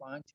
5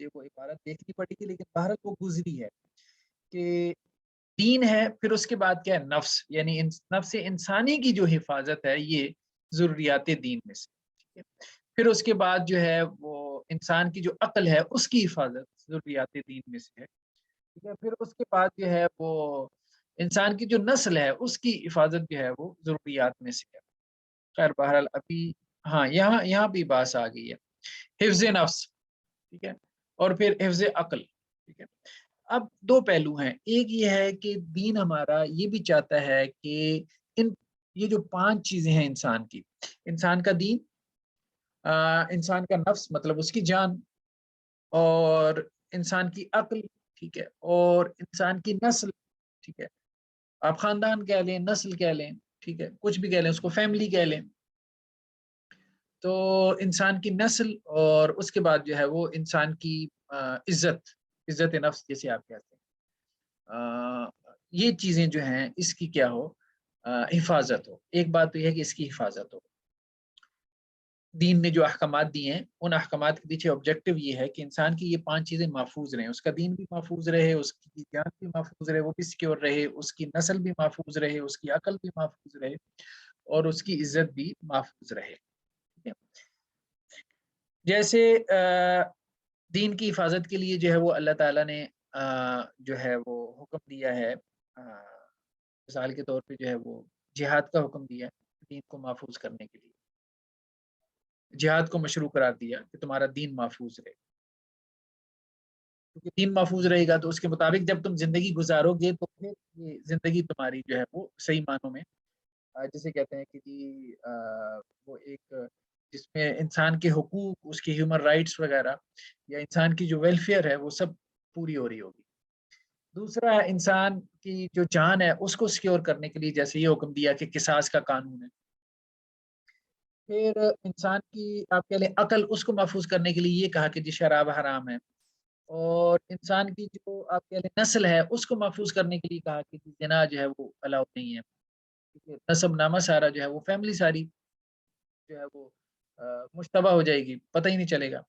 یہ وہ عبارت دیکھنی پڑے گی، لیکن بہرحال وہ گزری ہے کہ دین ہے، پھر اس کے بعد کیا ہے نفس، یعنی نفس انسانی کی جو حفاظت ہے یہ ضروریات دین میں سے، ٹھیک ہے. پھر اس کے بعد جو ہے وہ انسان کی جو عقل ہے اس کی حفاظت ضروریات دین میں سے ہے، ٹھیک ہے. پھر اس کے بعد جو ہے وہ انسان کی جو نسل ہے اس کی حفاظت جو ہے وہ ضروریات میں سے ہے. خیر بہرحال ابھی ہاں یہاں بھی بات آ گئی ہے حفظ نفس، ٹھیک ہے، اور پھر حفظ عقل، ٹھیک ہے. اب دو پہلو ہیں، ایک یہ ہے کہ دین ہمارا یہ بھی چاہتا ہے کہ ان یہ جو 5 چیزیں ہیں انسان کی، انسان کا دین، انسان کا نفس مطلب اس کی جان، اور انسان کی عقل، ٹھیک ہے، اور انسان کی نسل، ٹھیک ہے. آپ خاندان کہہ لیں، نسل کہہ لیں، ٹھیک ہے، کچھ بھی کہہ لیں، اس کو فیملی کہہ لیں. تو انسان کی نسل اور اس کے بعد جو ہے وہ انسان کی عزت نفس جیسے آپ کہتے ہیں، یہ چیزیں جو ہیں اس کی کیا ہو، حفاظت ہو. ایک بات تو یہ ہے کہ اس کی حفاظت ہو. دین نے جو احکامات دیے ہیں ان احکامات کے پیچھے آبجیکٹو یہ ہے کہ انسان کی یہ 5 چیزیں محفوظ رہیں، اس کا دین بھی محفوظ رہے، اس کی جان بھی محفوظ رہے، وہ بھی سیکیور رہے، اس کی نسل بھی محفوظ رہے، اس کی عقل بھی محفوظ رہے، اور اس کی عزت بھی محفوظ رہے. جیسے دین کی حفاظت کے لیے جو ہے وہ اللہ تعالیٰ نے جو ہے وہ حکم دیا ہے، مثال کے طور پہ جو ہے وہ جہاد کا حکم دیا ہے دین کو محفوظ کرنے کے لیے. جہاد کو مشروع قرار دیا کہ تمہارا دین محفوظ رہے، کیونکہ دین محفوظ رہے گا تو اس کے مطابق جب تم زندگی گزارو گے تو پھر یہ زندگی تمہاری جو ہے وہ صحیح معنوں میں جسے کہتے ہیں کہ جی وہ ایک جس میں انسان کے حقوق، اس کی ہیومن رائٹس وغیرہ یا انسان کی جو ویلفیئر ہے وہ سب پوری ہو رہی ہوگی. دوسرا ہے انسان کی جو جان ہے اس کو سیکیور کرنے کے لیے جیسے یہ حکم دیا کہ قصاص کا قانون ہے. پھر انسان کی آپ کہہ لیں عقل، اس کو محفوظ کرنے کے لیے یہ کہا کہ جی شراب حرام ہے. اور انسان کی جو آپ کہہ لیں نسل ہے اس کو محفوظ کرنے کے لیے کہا کہ زنا جو ہے وہ الاؤ نہیں ہے، کیونکہ نسب نامہ سارا جو ہے وہ فیملی ساری جو ہے وہ مشتبہ ہو جائے گی، پتہ ہی نہیں چلے گا.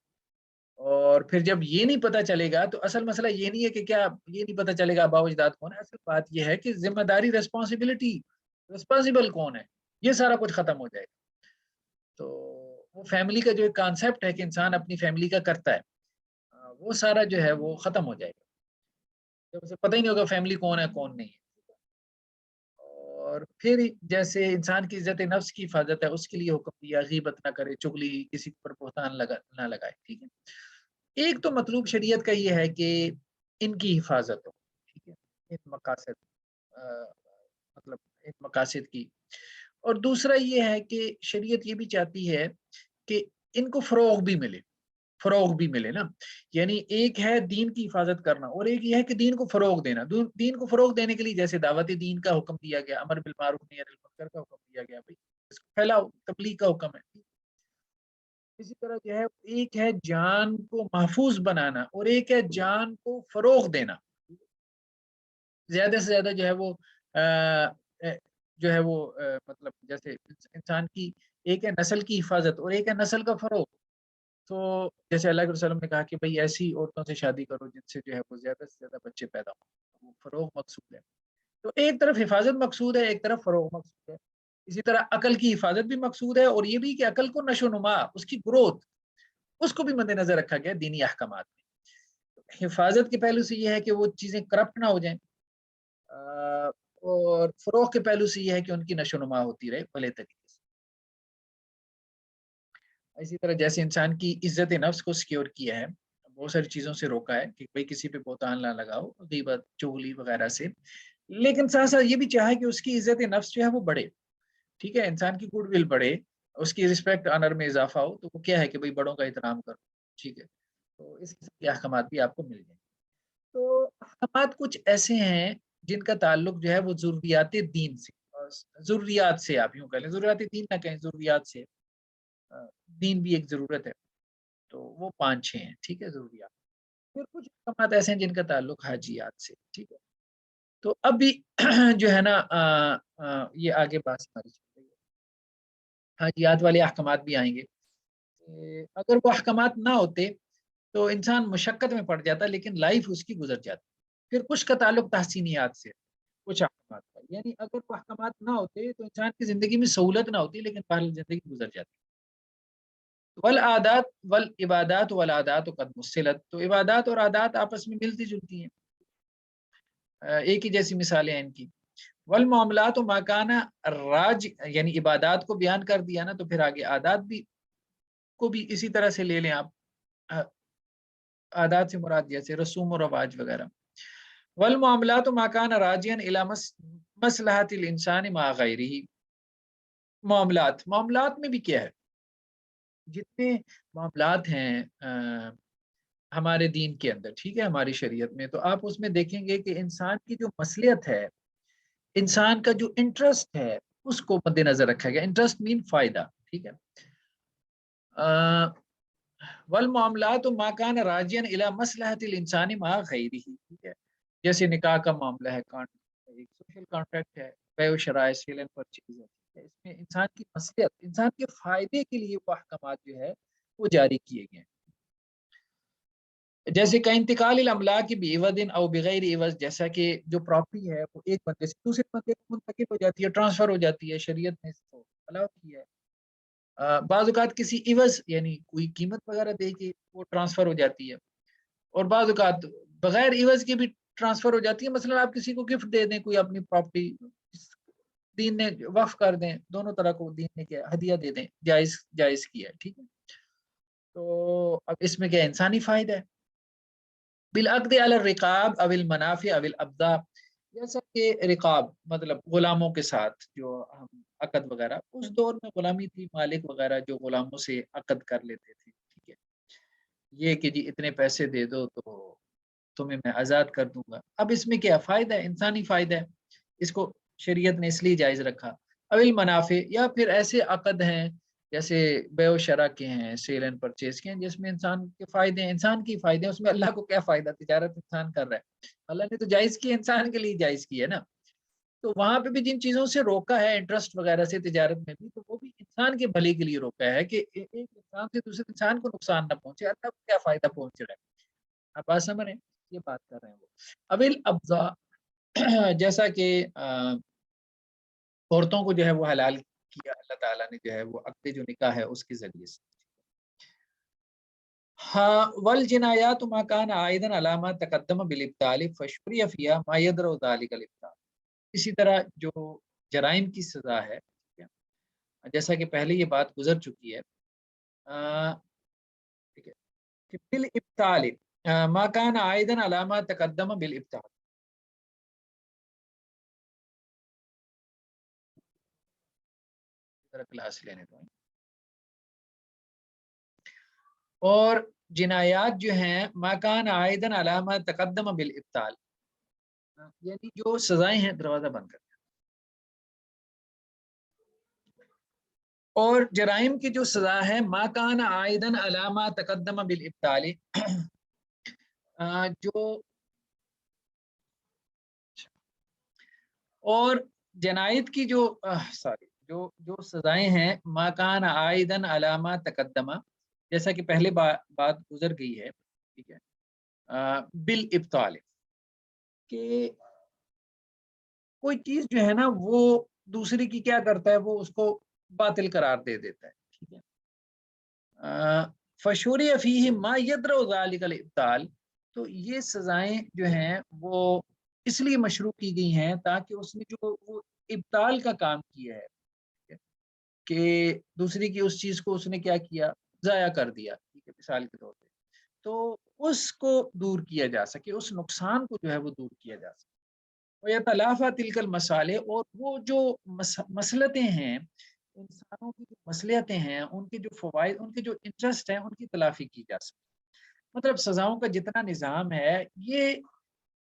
اور پھر جب یہ نہیں پتہ چلے گا تو اصل مسئلہ یہ نہیں ہے کہ کیا یہ نہیں پتہ چلے گا آباء و اجداد کون ہے، اصل بات یہ ہے کہ ذمہ داری، رسپانسبل کون ہے، یہ سارا کچھ ختم ہو جائے گا. تو وہ فیملی کا جو ایک کانسیپٹ ہے کہ انسان اپنی فیملی کا کرتا ہے، وہ سارا جو ہے وہ ختم ہو جائے گا جب اسے پتہ ہی نہیں ہوگا فیملی کون ہے کون نہیں ہے. اور پھر جیسے انسان کی عزت نفس کی حفاظت ہے اس کے لیے حکم دیا غیبت نہ کرے، چغلی، کسی پر بہتان نہ لگائے. ٹھیک ہے، ایک تو مطلوب شریعت کا یہ ہے کہ ان کی حفاظت ہو، ٹھیک ہے، ان مقاصد مطلب ان مقاصد کی. اور دوسرا یہ ہے کہ شریعت یہ بھی چاہتی ہے کہ ان کو فروغ بھی ملے نا. یعنی ایک ہے دین کی حفاظت کرنا اور ایک یہ ہے کہ دین کو فروغ دینا. دین کو فروغ دینے کے لیے جیسے دعوت دین کا حکم دیا گیا، امر بالمعروف نہی عن المنکر کا حکم دیا گیا، بھائی اس کو پھیلاؤ، تبلیغ کا حکم ہے. اسی طرح جو ہے ایک ہے جان کو محفوظ بنانا اور ایک ہے جان کو فروغ دینا. زیادہ سے زیادہ جو ہے وہ مطلب جیسے انسان کی ایک ہے نسل کی حفاظت اور ایک ہے نسل کا فروغ. تو جیسے اللہ کے رسول نے کہا کہ بھئی ایسی عورتوں سے شادی کرو جن سے جو ہے وہ زیادہ سے زیادہ بچے پیدا ہوں، وہ فروغ مقصود ہے. تو ایک طرف حفاظت مقصود ہے، ایک طرف فروغ مقصود ہے. اسی طرح عقل کی حفاظت بھی مقصود ہے، اور یہ بھی کہ عقل کو نشو و نما، اس کی گروتھ، اس کو بھی مد نظر رکھا گیا دینی احکامات میں. حفاظت کے پہلو سے یہ ہے کہ وہ چیزیں کرپٹ نہ ہو جائیں، اور فروغ کے پہلو سے یہ ہے کہ ان کی نشو و نما ہوتی رہے بھلے طریقے سے. اسی طرح جیسے انسان کی عزت نفس کو سیکیور کیا ہے، بہت ساری چیزوں سے روکا ہے کہ بھئی کسی پہ بہتان نہ لگاؤ، غیبت، چغلی وغیرہ سے، لیکن ساتھ ساتھ یہ بھی چاہا کہ اس کی عزت نفس جو ہے وہ بڑھے. ٹھیک ہے، انسان کی گڈ ول بڑھے، اس کی رسپیکٹ آنر میں اضافہ ہو. تو وہ کیا ہے کہ بھئی بڑوں کا احترام کرو. ٹھیک ہے، تو اس قسم کے احکامات بھی آپ کو مل جائیں. تو احکامات کچھ ایسے ہیں جن کا تعلق جو ہے وہ ضروریات دین سے، ضروریات سے آپ یوں کہہ لیں، ضروریات دین نہ کہیں، ضروریات سے. دین بھی ایک ضرورت ہے، تو وہ 5-6 ہیں. ٹھیک ہے، ضروریات. پھر کچھ احکامات ایسے ہیں جن کا تعلق حاجیات سے. ٹھیک ہے، تو اب بھی جو ہے نا یہ آگے بات ہماری چل رہی ہے، حاجیات والے احکامات بھی آئیں گے. اگر وہ احکامات نہ ہوتے تو انسان مشقت میں پڑ جاتا ہے، لیکن لائف اس کی گزر جاتی. پھر کچھ کا تعلق تحسینیات سے، کچھ احکامات کا، یعنی اگر وہ احکامات نہ ہوتے تو انسان کی زندگی میں سہولت نہ ہوتی، لیکن بہرحال زندگی گزر جاتی. والعادات والعبادات والعادات قد مثلت، تو عبادات اور عادات آپس میں ملتی جلتی ہیں، ایک ہی جیسی مثالیں ہیں ان کی. والمعاملات و ماکانہ راج، یعنی عبادات کو بیان کر دیا نا، تو پھر آگے عادات بھی کو بھی اسی طرح سے لے لیں آپ. عادات سے مراد جیسے رسوم و رواج وغیرہ. والمعاملات و ماکان راجین الی مصلحت الانسان مع غیرہ، معاملات میں بھی کیا ہے، جتنے معاملات ہیں ہمارے دین کے اندر، ٹھیک ہے، ہماری شریعت میں، تو آپ اس میں دیکھیں گے کہ انسان کی جو مصلحت ہے، انسان کا جو انٹرسٹ ہے، اس کو مد نظر رکھا گیا. انٹرسٹ مین فائدہ، ٹھیک ہے. والمعاملات ما کان راجعا الی مصلحت الانسان مع غیرہ، ٹھیک ہے. جیسے نکاح کا معاملہ ہے، ایک سوشل کانٹریکٹ ہے، بیع و شراء، سیل اینڈ پرچیز ہے، اس میں انسان کی مصلحت، انسان کے فائدے کے لیے وہ احکامات جو ہے وہ جاری کیے گئے ہیں. جیسے کہ انتقال الاملاک بعوض او بغیر عوض، جیسا کہ جو پراپرٹی ہے وہ ایک بندے سے دوسرے بندے کو منتقل ہو جاتی ہے، ٹرانسفر ہو جاتی ہے، شریعت نے اس کو الاؤ کیا ہے. بعض اوقات کسی عوض، یعنی کوئی قیمت وغیرہ دے کے وہ ٹرانسفر ہو جاتی ہے، اور بعض اوقات بغیر عوض کے بھی ٹرانسفر ہو جاتی ہے. مثلا آپ کسی کو گفٹ دے دیں، کوئی اپنی پراپرٹی دین نے وقف کر دیں، دونوں طرح کو دین نے کیا ہدیہ دے دیں، جائز کیا ہے، ٹھیک ہے. تو اب اس میں کیا انسانی فائدہ ہے. بالعقد علی الرقاب او المنافع او الابداع، جیسا کہ رقاب مطلب غلاموں کے ساتھ جو ہم عقد وغیرہ، اس دور میں غلامی تھی، مالک وغیرہ جو غلاموں سے عقد کر لیتے تھے، ٹھیک ہے، یہ کہ جی اتنے پیسے دے دو تو تمہیں میں آزاد کر دوں گا. اب اس میں کیا فائدہ ہے، انسانی فائدہ ہے، اس کو شریعت نے اس لیے جائز رکھا. اویل منافع، یا پھر ایسے عقد ہیں جیسے بیع و شرع کے ہیں، سیل اینڈ پرچیز کے ہیں، جس میں انسان کے فائدے ہیں، انسان کی فائدے ہیں، اس میں اللہ کو کیا فائدہ، تجارت انسان کر رہا ہے، اللہ نے تو جائز کی، انسان کے لیے جائز کی ہے نا. تو وہاں پہ بھی جن چیزوں سے روکا ہے، انٹرسٹ وغیرہ سے تجارت میں بھی، تو وہ بھی انسان کے بھلے کے لیے روکا ہے کہ ایک انسان سے دوسرے انسان کو نقصان نہ پہنچے، اللہ کو کیا فائدہ پہنچ رہا ہے. آپ بات سمجھ رہے ہیں، یہ بات کر رہے ہیں وہ. اویل ابضاء، جیسا کہ عورتوں کو جو ہے وہ حلال کیا اللہ تعالیٰ نے، جو ہے وہ عقد جو نکاح ہے اس کے ذریعے سے. ہاں، والجنایات ما کان عائدا علی ما تقدم بالابطال فشرع فیها ما يدرء ذلك الابطال. اسی طرح جو جرائم کی سزا ہے، جیسا کہ پہلے یہ بات گزر چکی ہے، ٹھیک ہے، کہ بالابطال ما کان عائدا علی ما تقدم بالابطال. کلاس لینے دو. اور جنایات جو ہیں ما کان عائدا علی ما تقدم بالابطال، یعنی جو سزائیں ہیں، دروازہ بند کر. اور جرائم کی جو سزا ہے ما کان عائدا علی ما تقدم بالابطال، جو اور جنایت کی جو جو سزائیں ہیں ما کان عائدا علی ما تقدم، جیسا کہ پہلے بات گزر گئی ہے، ٹھیک ہے، بالابطال، کہ کوئی چیز جو ہے نا وہ دوسری کی کیا کرتا ہے، وہ اس کو باطل قرار دے دیتا ہے، ٹھیک ہے. فشوری فیہ ما یدرء ذلک الابطال، تو یہ سزائیں جو ہیں وہ اس لیے مشروع کی گئی ہیں تاکہ اس نے جو وہ ابطال کا کام کیا ہے، کہ دوسری کی اس چیز کو اس نے کیا کیا، ضائع کر دیا، ٹھیک ہے، مثال کے طور پہ، تو اس کو دور کیا جا سکے، اس نقصان کو جو ہے وہ دور کیا جا سکے. وَيَتَلَافَى تِلْكَ الْمَصَالِحِ، اور وہ جو مصلحتیں ہیں، انسانوں کی جو مصلحتیں ہیں، ان کے جو فوائد، ان کے جو انٹرسٹ ہیں، ان کی تلافی کی جا سکے. مطلب سزاؤں کا جتنا نظام ہے، یہ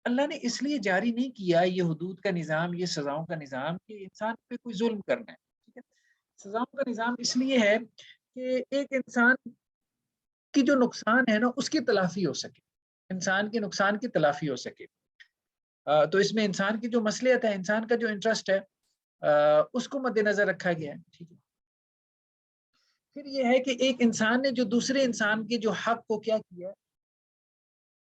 اللہ نے اس لیے جاری نہیں کیا، یہ حدود کا نظام، یہ سزاؤں کا نظام، کہ انسان پہ کوئی ظلم کرنا ہے، ٹھیک ہے. سزاؤں کا نظام اس لیے ہے کہ ایک انسان کی جو نقصان ہے نا اس کی تلافی ہو سکے، انسان کے نقصان کی تلافی ہو سکے. تو اس میں انسان کی جو مصلحت ہے، انسان کا جو انٹرسٹ ہے، اس کو مد نظر رکھا گیا ہے، ٹھیک ہے. پھر یہ ہے کہ ایک انسان نے جو دوسرے انسان کے جو حق کو کیا کیا،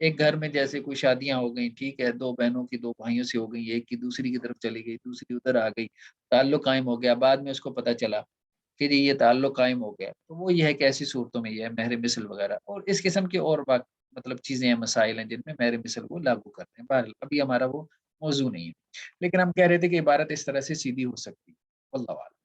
ایک گھر میں جیسے کوئی شادیاں ہو گئی، ٹھیک ہے، دو بہنوں کی دو بھائیوں سے ہو گئی، ایک کی دوسری کی طرف چلی گئی، دوسری ادھر آ گئی، تعلق قائم ہو گیا، بعد میں اس کو پتہ چلا کہ جی یہ تعلق قائم ہو گیا، تو وہ یہ ہے کہ ایسی صورتوں میں یہ ہے مہر مثل وغیرہ، اور اس قسم کے اور مطلب چیزیں ہیں، مسائل ہیں جن میں مہر مثل کو لاگو کرتے ہیں. بہرحال ابھی ہمارا وہ موضوع نہیں ہے، لیکن ہم کہہ رہے تھے کہ عبارت اس طرح سے سیدھی ہو سکتی ہے. واللہ اعلم.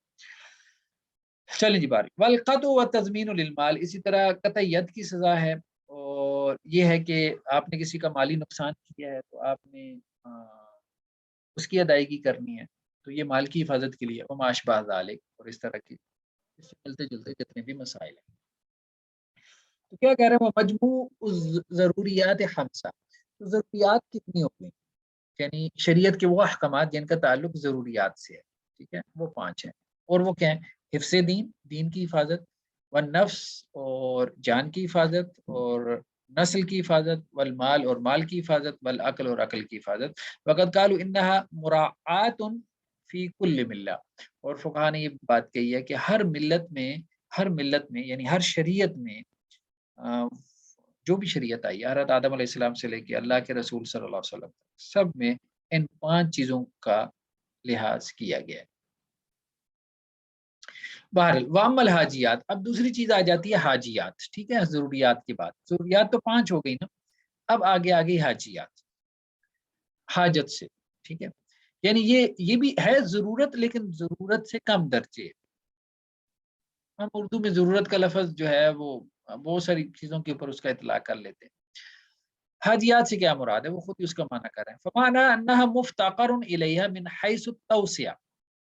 چلیں جی، بارک والقطع و تضمین للمال، اسی طرح قطع ید کی سزا ہے، اور یہ ہے کہ آپ نے کسی کا مالی نقصان کیا ہے تو آپ نے اس کی ادائیگی کرنی ہے، تو یہ مال کی حفاظت کے لیے وہ معاش ذالک، اور اس طرح کی اس سے ملتے جلتے جتنے بھی مسائل ہیں. تو کیا کہہ رہے ہیں وہ مجموع ضروریات خمسہ، تو ضروریات کتنی ہوگی، یعنی شریعت کے وہ احکامات جن کا تعلق ضروریات سے ہے، ٹھیک ہے، وہ 5 ہیں، اور وہ کیا ہیں؟ حفظ دین، دین کی حفاظت، والنفس، اور جان کی حفاظت، اور نسل کی حفاظت، والمال، اور مال کی حفاظت، والعقل، اور عقل کی حفاظت. وقد قالوا انها مراعات فی کل ملہ، اور فقہا نے یہ بات کہی ہے کہ ہر ملت میں یعنی ہر شریعت میں جو بھی شریعت آئی، حضرت آدم علیہ السلام سے لے کے اللہ کے رسول صلی اللہ علیہ وسلم، سب میں ان 5 چیزوں کا لحاظ کیا گیا ہے. بہرحال وامل حاجیات، اب دوسری چیز آ جاتی ہے حاجیات، ٹھیک ہے، ضروریات کی بات، ضروریات تو 5 ہو گئی نا، اب آگے آگے حاجیات، حاجت سے، ٹھیک ہے، یعنی یہ بھی ہے ضرورت، لیکن ضرورت سے کم درجے. ہم اردو میں ضرورت کا لفظ جو ہے وہ بہت ساری چیزوں کے اوپر اس کا اطلاق کر لیتے ہیں. حاجیات سے کیا مراد ہے، وہ خود ہی اس کا معنی کر رہے ہیں. فمانا انها مفتقر الیہا من حیث التوسعہ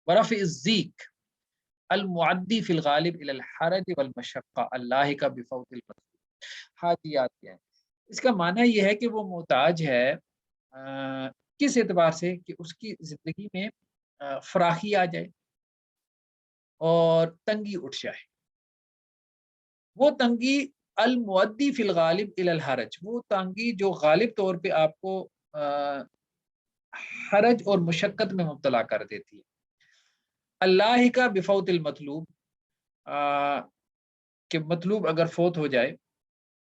ورفع الضیق المعدی فی الغالب الی الحرج والمشقہ اللاحقہ بفوت المطلوب. حاجیات کیا ہے، اس کا معنی یہ ہے کہ وہ محتاج ہے کس اعتبار سے، کہ اس کی زندگی میں فراخی آ جائے اور تنگی اٹھ جائے. وہ تنگی المعدی فی الغالب الی الحرج، وہ تنگی جو غالب طور پہ آپ کو حرج اور مشقت میں مبتلا کر دیتی ہے. اللہ کا بفوت المطلوب، کہ مطلوب اگر فوت ہو جائے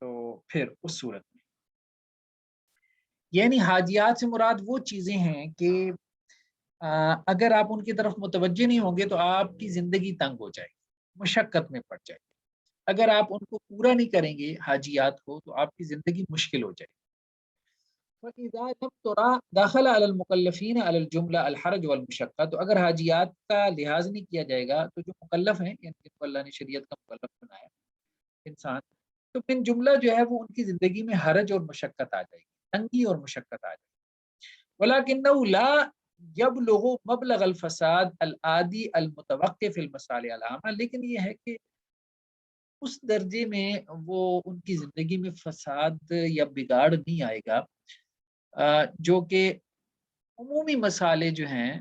تو پھر اس صورت میں، یعنی حاجیات سے مراد وہ چیزیں ہیں کہ اگر آپ ان کی طرف متوجہ نہیں ہوں گے تو آپ کی زندگی تنگ ہو جائے گی، مشقت میں پڑ جائے گی. اگر آپ ان کو پورا نہیں کریں گے حاجیات کو تو آپ کی زندگی مشکل ہو جائے گی. فَإِذَا لَمْ تُرَى دَخَلَ عَلَى الْمُكَلَّفِينَ عَلَى الْجُمْلَةِ الْحَرَجُ وَالْمَشَقَّةُ، تو اگر حاجیات کا لحاظ نہیں کیا جائے گا تو جو مکلف ہیں، یعنی جن کو اللہ نے شریعت کا مکلف بنایا انسان، تو من جملہ جو ہے وہ ان کی زندگی میں حرج اور مشقت آ جائے گی، تنگی اور مشقت آ جائے گی. وَلَكِنَّهُ لَا يَبْلُغُ مَبْلَغَ الْفَسَادِ الْعَادِي الْمُتَوَقِّفِ فِي الْمَصَالِحِ الْعَامَّةِ، لیکن یہ ہے کہ اس درجے میں وہ ان کی زندگی میں فساد یا بگاڑ نہیں آئے گا جو کہ عمومی مسائل جو ہیں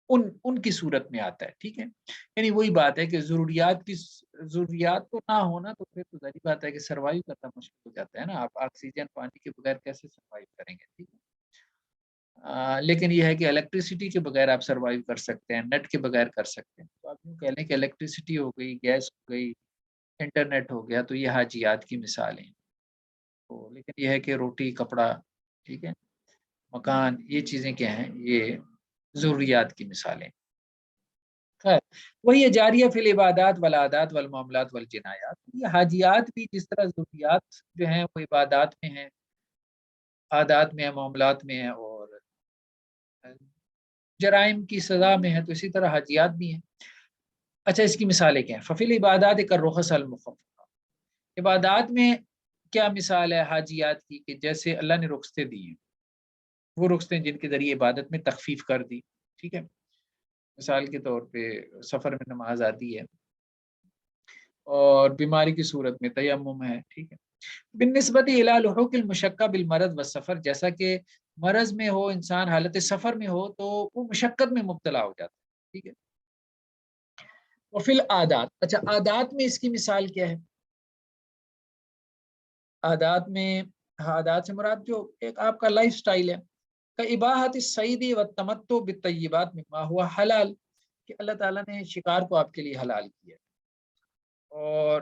ان کی صورت میں آتا ہے. ٹھیک ہے، یعنی وہی بات ہے کہ ضروریات کو نہ ہونا تو پھر تو ظاہری بات ہے کہ سروائیو کرنا مشکل ہو جاتا ہے نا. آپ آکسیجن پانی کے بغیر کیسے سروائیو کریں گے؟ ٹھیک ہے، لیکن یہ ہے کہ الیکٹریسٹی کے بغیر آپ سروائیو کر سکتے ہیں، نیٹ کے بغیر کر سکتے ہیں. تو آپ یوں کہہ لیں کہ الیکٹریسٹی ہو گئی، گیس ہو گئی، انٹرنیٹ ہو گیا، تو یہ حاجیات کی مثالیں. تو لیکن یہ ہے کہ روٹی، کپڑا، ٹھیک ہے، مکان، یہ چیزیں کیا ہیں؟ یہ ضروریات کی مثالیں. خیر، وہی جاریہ فی العبادات والعادات والمعاملات والجنایات، یہ حاجیات بھی جس طرح ضروریات جو ہیں وہ عبادات میں ہیں، عادات میں ہیں، معاملات میں ہیں، اور جرائم کی سزا میں ہے، تو اسی طرح حاجیات بھی ہیں. اچھا، اس کی مثالیں کیا ہیں؟ ففی العبادات کالرخص المخففہ، عبادات میں کیا مثال ہے حاجیات کی؟ کہ جیسے اللہ نے رخصتیں دی ہیں، وہ رخصتیں جن کے ذریعے عبادت میں تخفیف کر دی. ٹھیک ہے، مثال کے طور پہ سفر میں نماز آتی ہے، اور بیماری کی صورت میں تیمم ہے. ٹھیک ہے، بالنسبت الی لحوق المشقہ بالمرض والسفر، جیسا کہ مرض میں ہو انسان، حالت سفر میں ہو تو وہ مشقت میں مبتلا ہو جاتا ہے. ٹھیک ہے، وفی العادات، اچھا عادات میں اس کی مثال کیا ہے؟ عادات میں، عادات سے مراد جو ایک آپ کا لائف سٹائل ہے، کا اباحت الصید والتمتع بالطیبات مما ہوا حلال، کہ اللہ تعالیٰ نے شکار کو آپ کے لیے حلال کیا، اور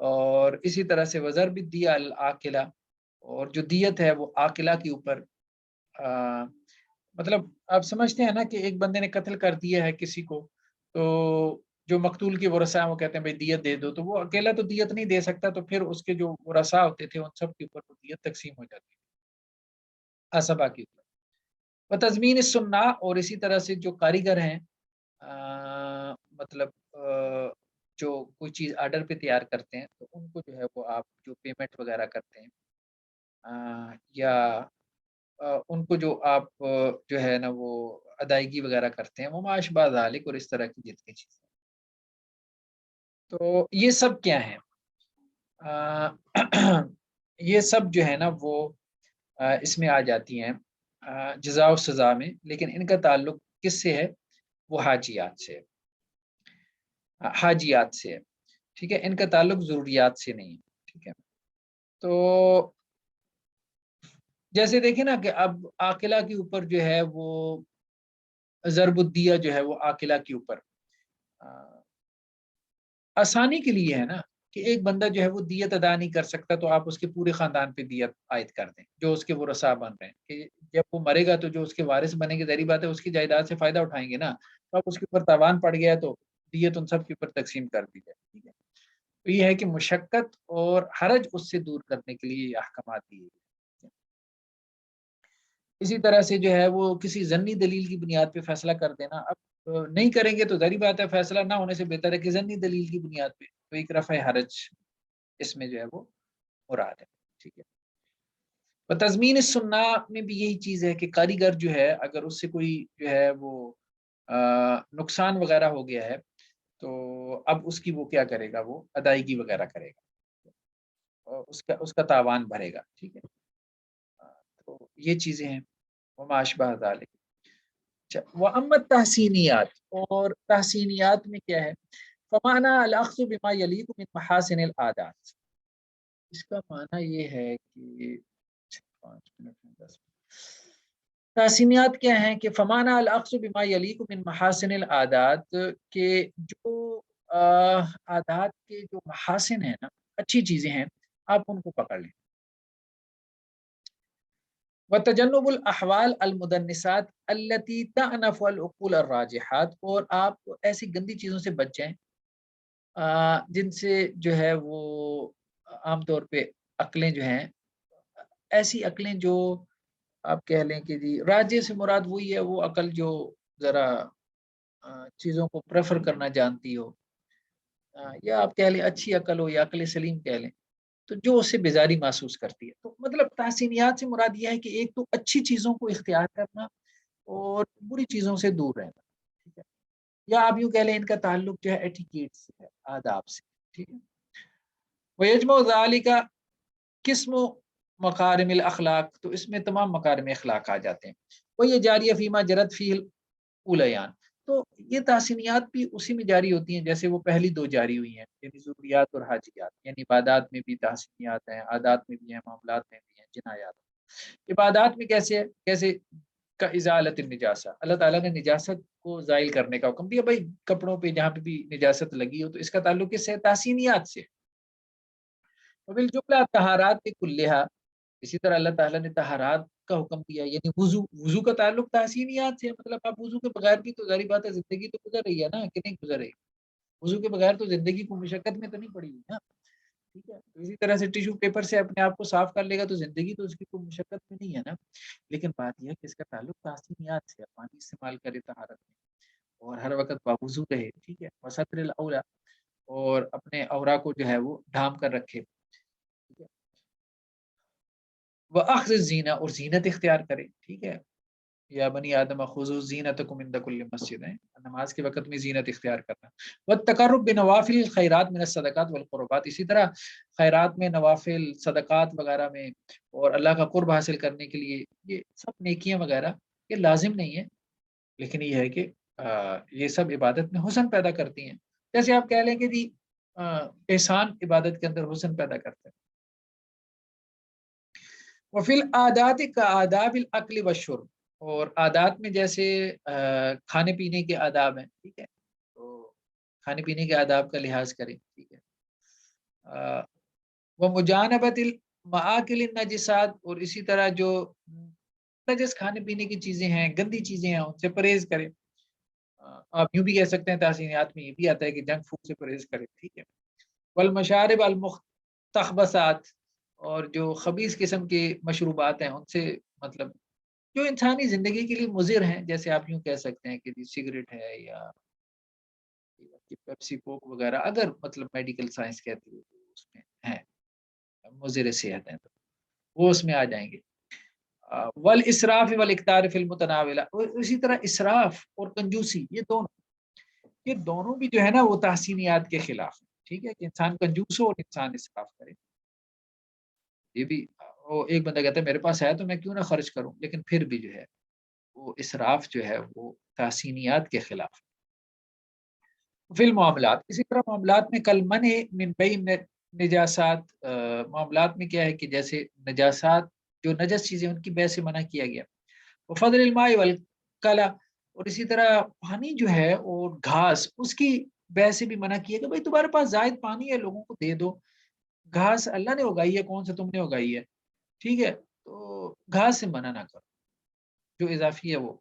اور اسی طرح سے وزر بھی دیا العاقلہ، اور جو دیت ہے وہ عاقلہ کے اوپر مطلب آپ سمجھتے ہیں نا کہ ایک بندے نے قتل کر دیا ہے کسی کو، تو جو مقتول کے ورثاء ہیں وہ کہتے ہیں بھائی دیت دے دو، تو وہ اکیلا تو دیت نہیں دے سکتا، تو پھر اس کے جو ورثاء ہوتے تھے ان سب کے اوپر وہ دیت تقسیم ہو جاتی ہے اسبا کے اوپر۔ و تضمین السنہ، اور اسی طرح سے جو کاریگر ہیں مطلب جو کوئی چیز آرڈر پہ تیار کرتے ہیں تو ان کو جو ہے وہ آپ جو پیمنٹ وغیرہ کرتے ہیں یا ان کو جو آپ جو ہے نا وہ ادائیگی وغیرہ کرتے ہیں، وہ معاش بعد ذالک، اور اس طرح کی جتنی چیزیں، تو یہ سب کیا ہیں یہ سب جو ہے نا وہ اس میں آ جاتی ہیں جزا و سزا میں، لیکن ان کا تعلق کس سے ہے؟ وہ حاجیات سے، حاجیات سے ہے، ٹھیک ہے، ان کا تعلق ضروریات سے نہیں ہے، ٹھیک ہے۔ تو جیسے دیکھیں نا کہ اب عاقلہ کے اوپر جو ہے وہ ضرب الدیہ جو ہے وہ عاقلہ کے اوپر آسانی کے لیے ہے نا کہ ایک بندہ جو ہے وہ دیت ادا نہیں کر سکتا تو آپ اس کے پورے خاندان پہ دیت عائد کر دیں جو اس کے ورثاء بن رہے ہیں، کہ جب وہ مرے گا تو جو اس کے وارث بنے گے ظاہری بات ہے اس کی جائیداد سے فائدہ اٹھائیں گے نا، تو اب اس کے اوپر تاوان پڑ گیا تو دیت ان سب کے اوپر تقسیم کر دی جائے، ٹھیک ہے۔ تو یہ ہے کہ مشقت اور حرج اس سے دور کرنے کے لیے یہ احکامات دیے گئے۔ اسی طرح سے جو ہے وہ کسی ضمنی دلیل کی بنیاد پہ فیصلہ کر دینا، اب نہیں کریں گے تو ظاہری بات ہے فیصلہ نہ ہونے سے بہتر ہے کہ ضمنی دلیل کی بنیاد پہ، تو ایک رفع حرج اس میں جو ہے وہ مراد ہے، ٹھیک ہے۔ اور تضمین السنہ میں بھی یہی چیز ہے کہ کاریگر جو ہے اگر اس سے کوئی جو ہے وہ نقصان وغیرہ ہو گیا ہے تو اب اس کی وہ کیا کرے گا، وہ ادائیگی وغیرہ کرے گا اور اس کا تاوان بھرے گا، ٹھیک ہے۔ تو یہ چیزیں ہیں وما اشبہ ذالک۔ اچھا، وَأَمَّا التحسینیات، اور تحسینیات میں کیا ہے؟ فمعنی الاخذ بما یلیق من محاسن العادات، اس کا معنی یہ ہے کہ 5 منٹ میں 10 تحسینیات کیا ہیں کہ فمعنی الاخذ بما یلیق من محاسن العادات، کہ جو عادات کے جو محاسن ہیں نا، اچھی چیزیں ہیں، آپ ان کو پکڑ لیں۔ وتجنب الاحوال المدنسات التي تعنف العقول الراجحات، اور آپ ایسی گندی چیزوں سے بچ جائیں جن سے جو ہے وہ عام طور پہ عقلیں جو ہیں، ایسی عقلیں جو آپ کہہ لیں کہ جی راجے سے مراد وہی ہے وہ عقل جو ذرا چیزوں کو پریفر کرنا جانتی ہو، یا آپ کہہ لیں اچھی عقل ہو یا عقل سلیم کہہ لیں، تو جو اسے بیزاری محسوس کرتی ہے۔ تو مطلب تحسینیات سے مراد یہ ہے کہ ایک تو اچھی چیزوں کو اختیار کرنا اور بری چیزوں سے دور رہنا، ٹھیک ہے، یا آپ یوں کہہ لیں ان کا تعلق جو ہے ایٹیکیٹ سے ہے، آداب سے، ٹھیک ہے۔ وَيَجْمَعُ ذَلِكَ قسم مکارم الاخلاق، تو اس میں تمام مکارم اخلاق آ جاتے ہیں۔ وہ یہ جاریہ فیما جرت فی الاولیان، تو یہ تحسینیات بھی اسی میں جاری ہوتی ہیں جیسے وہ پہلی دو جاری ہوئی ہیں، یعنی ضروریات اور حاجیات، یعنی عبادات میں بھی تحسینیات ہیں، عادات میں بھی ہیں، معاملات میں بھی ہیں، جنایات۔ عبادات میں کیسے کا ازالت النجاسہ، اللہ تعالیٰ نے نجاست کو زائل کرنے کا حکم دیا، بھائی کپڑوں پہ جہاں پہ بھی نجاست لگی ہو تو اس کا تعلق کس سے؟ تحسینیات سے۔ وبالجملہ طہارات کلھا، اسی طرح اللہ تعالیٰ نے طہارات کا حکم دیا، یعنی وضو کا تعلق تحسینیات سے، مطلب آپ وضو کے بغیر بھی تو ظاہری بات ہے زندگی تو گزر رہی ہے نا، کہ نہیں گزر رہی؟ وضو کے بغیر تو زندگی کو مشقت میں تو نہیں پڑی ہوئی نا، ٹھیک ہے۔ تو اسی طرح سے ٹیشو پیپر سے اپنے آپ کو صاف کر لے گا تو زندگی تو اس کی کوئی مشقت میں نہیں ہے نا، لیکن بات یہ ہے کہ اس کا تعلق تحسینیات سے، پانی استعمال کرے طہارت میں اور ہر وقت باوضو رہے، ٹھیک ہے، وستر الاولا، اور اپنے عورا کو جو ہے وہ ڈھانپ کر رکھے، وہ اخذ زینہ، اور زینت اختیار کرے، ٹھیک ہے، یا بنی آدم خذوا زینتکم عند کل مسجد، ہے نماز کے وقت میں زینت اختیار کرنا۔ والتقرب بنوافل الخیرات من الصدقات والقربات، اسی طرح خیرات میں، نوافل صدقات وغیرہ میں اور اللہ کا قرب حاصل کرنے کے لیے یہ سب نیکیاں وغیرہ یہ لازم نہیں ہے، لیکن یہ ہے کہ یہ سب عبادت میں حسن پیدا کرتی ہیں، جیسے آپ کہہ لیں کہ جی احسان عبادت کے اندر حسن پیدا کرتا ہے۔ وفی العادات کا آداب الاکل والشرب، اور عادات میں جیسے کھانے پینے کے آداب ہیں، ٹھیک ہے، تو کھانے پینے کے آداب کا لحاظ کریں، ٹھیک ہے۔ وہ مجانبتل مآکل نجسات، اور اسی طرح جو نجس کھانے پینے کی چیزیں ہیں، گندی چیزیں ہیں، ان سے پرہیز کرے۔ آپ یوں بھی کہہ سکتے ہیں تحسینیات میں یہ بھی آتا ہے کہ جنک فوڈ سے پرہیز کرے، ٹھیک ہے۔ والمشارب المختبسات، اور جو خبیث قسم کے مشروبات ہیں ان سے، مطلب جو انسانی زندگی کے لیے مضر ہیں، جیسے آپ یوں کہہ سکتے ہیں کہ سگریٹ ہے یا پیپسی کوک وغیرہ، اگر مطلب میڈیکل سائنس کہتی ہے تو اس میں ہیں مضر صحت ہیں، تو وہ اس میں آ جائیں گے۔ والاسراف والاکتار فی المتناولہ، اور اسی طرح اسراف اور کنجوسی، یہ دونوں بھی جو ہے نا وہ تحسینیات کے خلاف ہے، ٹھیک ہے، کہ انسان کنجوس ہو اور انسان اسراف کرے۔ یہ بھی وہ ایک بندہ کہتا ہے میرے پاس ہے تو میں کیوں نہ خرچ کروں، لیکن پھر بھی جو ہے وہ اسراف جو ہے وہ تحسینیات کے خلاف ہے۔ فی المعاملات، اسی طرح معاملات میں کل منع من بین نجاسات، معاملات میں کیا ہے کہ جیسے نجاسات، جو نجس چیزیں ان کی بیع سے منع کیا گیا۔ وفضل الماء والکلا، اور اسی طرح پانی جو ہے اور گھاس، اس کی بیع سے بھی منع کیا کہ بھائی تمہارے پاس زائد پانی ہے لوگوں کو دے دو، گھاس اللہ نے اگائی ہے، کون سا تم نے اگائی ہے، ٹھیک ہے، تو گھاس سے منع نہ کرو جو اضافی ہے وہ،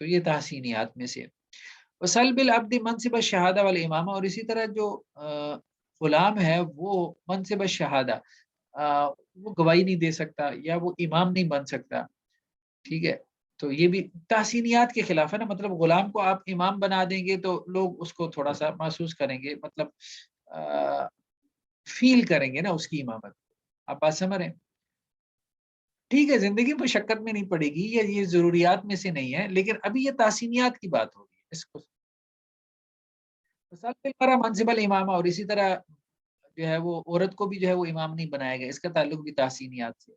تو یہ تحسینیات میں سے۔ وسلب العبد منصب الشہادہ والامامہ، اور اسی طرح جو غلام ہے وہ منصب الشہادہ، وہ گواہی نہیں دے سکتا یا وہ امام نہیں بن سکتا، ٹھیک ہے، تو یہ بھی تحسینیات کے خلاف ہے نا، مطلب غلام کو آپ امام بنا دیں گے تو لوگ اس کو تھوڑا سا محسوس کریں گے، مطلب فیل کریں گے نا اس کی امامت، آپ بات سمجھ رہے ہیں؟ ٹھیک ہے، زندگی مشقت میں نہیں پڑے گی، یہ ضروریات میں سے نہیں ہے، لیکن ابھی یہ تحسینیات کی بات ہوگی اس کو منصب الامامہ، اور اسی طرح جو ہے وہ عورت کو بھی جو ہے وہ امام نہیں بنایا گیا، اس کا تعلق بھی تحسینیات سے۔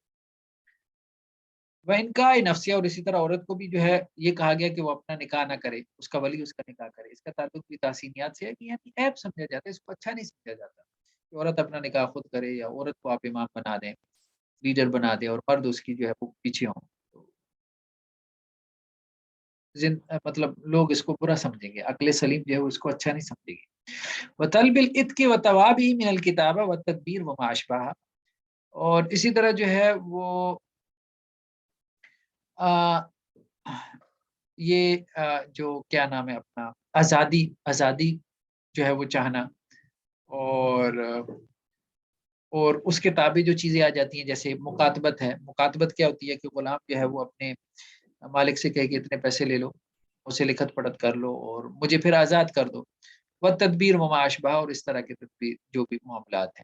وہ انکاء نفسیہ، اور اسی طرح عورت کو بھی جو ہے یہ کہا گیا کہ وہ اپنا نکاح نہ کرے، اس کا ولی اس کا نکاح کرے، اس کا تعلق بھی تحسینیات سے ہے، کہ یعنی عیب سمجھا جاتا ہے، اس کو اچھا نہیں سمجھا جاتا کہ عورت اپنا نکاح خود کرے، یا عورت کو آپ امام بنا دیں، لیڈر بنا دیں، اور مرد اس کی جو ہے وہ پیچھے ہوں، تو مطلب لوگ اس کو برا سمجھیں گے، عقل سلیم جو ہے وہ اس کو اچھا نہیں سمجھے گی۔ وطلب الاتق وتوابی من الکتابہ والتدبیر وما اشبہ، اور اسی طرح جو ہے وہ یہ جو کیا نام ہے اپنا، آزادی جو ہے وہ چاہنا، اور اس کے تابع جو چیزیں آ جاتی ہیں، جیسے مکاتبت ہے، مکاتبت کیا ہوتی ہے کہ غلام جو ہے وہ اپنے مالک سے کہے کہ اتنے پیسے لے لو، اسے لکھت پڑھت کر لو اور مجھے پھر آزاد کر دو، وہ تدبیر وما اشبہ، اور اس طرح کے تدبیر جو بھی معاملات ہیں۔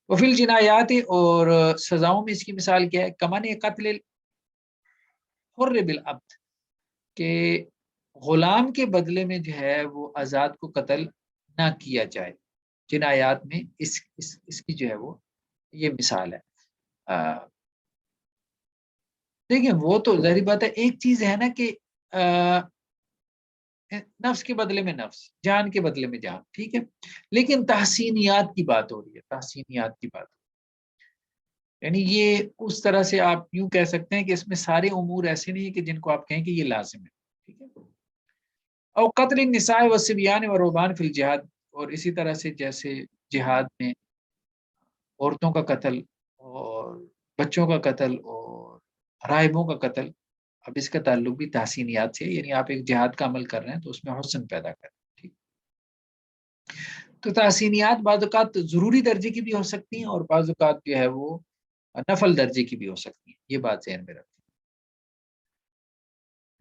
وفی الجنایات، اور سزاؤں میں اس کی مثال کیا ہے، کمن قتل الحر بالعبد، کہ غلام کے بدلے میں جو ہے وہ آزاد کو قتل نہ کیا جائے، جنایات میں اس کی جو ہے وہ یہ مثال ہے۔ دیکھیں وہ تو ظاہری بات ہے، ایک چیز ہے نا کہ نفس کے بدلے میں نفس، جان کے بدلے میں جان، ٹھیک ہے، لیکن تحسینیات کی بات ہو رہی ہے، تحسینیات کی بات، یعنی یہ اس طرح سے آپ یوں کہہ سکتے ہیں کہ اس میں سارے امور ایسے نہیں ہیں کہ جن کو آپ کہیں کہ یہ لازم ہے، ٹھیک ہے۔ او قتل النساء والصبیان والرہبان فی الجہاد، اور اسی طرح سے جیسے جہاد میں عورتوں کا قتل اور بچوں کا قتل اور راہبوں کا قتل، اب اس کا تعلق بھی تحسینیات سے، یعنی آپ ایک جہاد کا عمل کر رہے ہیں تو اس میں حسن پیدا کریں، ٹھیک۔ تو تحسینیات بعض اوقات ضروری درجے کی بھی ہو سکتی ہیں، اور بعض اوقات جو ہے وہ نفل درجے کی بھی ہو سکتی ہیں، یہ بات ذہن میں رکھیں۔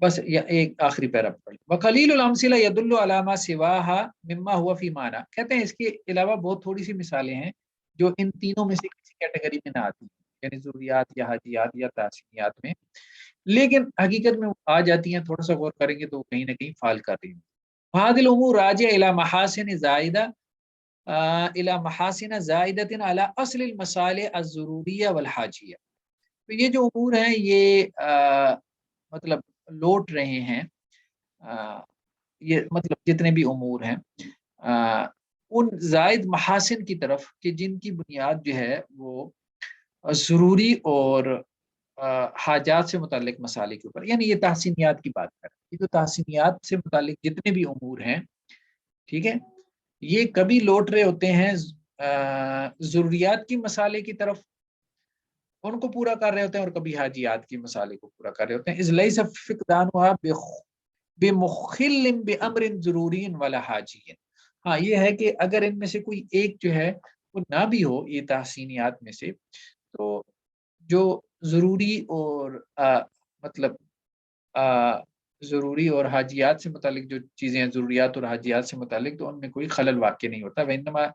بس یا ایک آخری پیرا پڑھ لیں۔ وقلیل الامثلہ یدل علی ما سواها مما هو فی معنی، کہتے ہیں اس کے علاوہ بہت تھوڑی سی مثالیں ہیں جو ان تینوں میں سے کسی کیٹیگری میں نہ آتی ہیں، یعنی ضروریات یا حاجیات یا تحسینیات میں، لیکن حقیقت میں آ جاتی ہیں، تھوڑا سا غور کریں گے تو کہیں نہ کہیں فال کر رہی ہیں۔ هذه الامور راجع الى محاسن زائدہ الى محاسن زائدۃ علی اصل المصالح الضروریہ والحاجیہ، تو یہ جو امور ہیں یہ مطلب لوٹ رہے ہیں، یہ مطلب جتنے بھی امور ہیں ان زائد محاسن کی طرف کہ جن کی بنیاد جو ہے وہ ضروری اور حاجات سے متعلق مسائل کے اوپر، یعنی یہ تحسینیات کی بات کر رہے ہیں، یہ جو تحسینیات سے متعلق جتنے بھی امور ہیں، ٹھیک ہے، یہ کبھی لوٹ رہے ہوتے ہیں ضروریات کی مسالے کی طرف ان کو پورا کر رہے ہوتے ہیں، اور کبھی حاجیات کی مسالے کو پورا کر رہے ہوتے ہیں. اذ لیس فقدانها بمخل بامر ضروری ولا حاجی. ہاں یہ ہے کہ اگر ان میں سے کوئی ایک جو ہے وہ نہ بھی ہو یہ تحسینیات میں سے، تو جو ضروری اور مطلب ضروری اور حاجیات سے متعلق جو چیزیں ہیں، ضروریات اور حاجیات سے متعلق، تو ان میں کوئی خلل واقع نہیں ہوتا. وانما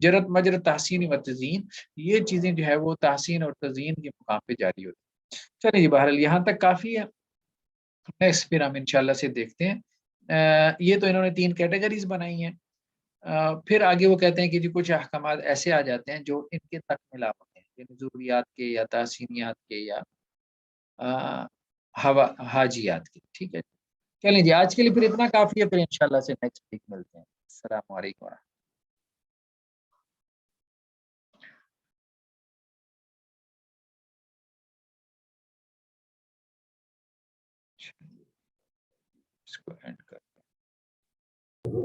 جرت مجرت تحسین و تزیین، یہ چیزیں جو ہے وہ تحسین اور تزیین کے مقام پہ جاری ہوتی ہیں. چلیے جی، بہرحال یہاں تک کافی ہے. نیکسٹ پھر ہم انشاءاللہ سے دیکھتے ہیں. یہ تو انہوں نے 3 کیٹیگریز بنائی ہیں. پھر آگے وہ کہتے ہیں کہ جی کچھ احکامات ایسے آ جاتے ہیں جو ان کے تک ملا ہوتے ہیں، یعنی ضروریات کے یا تحسینیات کے یا حاجیات کے. ٹھیک ہے، چلیں جی آج کے لیے پھر اتنا کافی ہے. پھر انشاءاللہ سے نیکسٹ ویک ملتے ہیں. السلام علیکم ورحمۃ اللہ.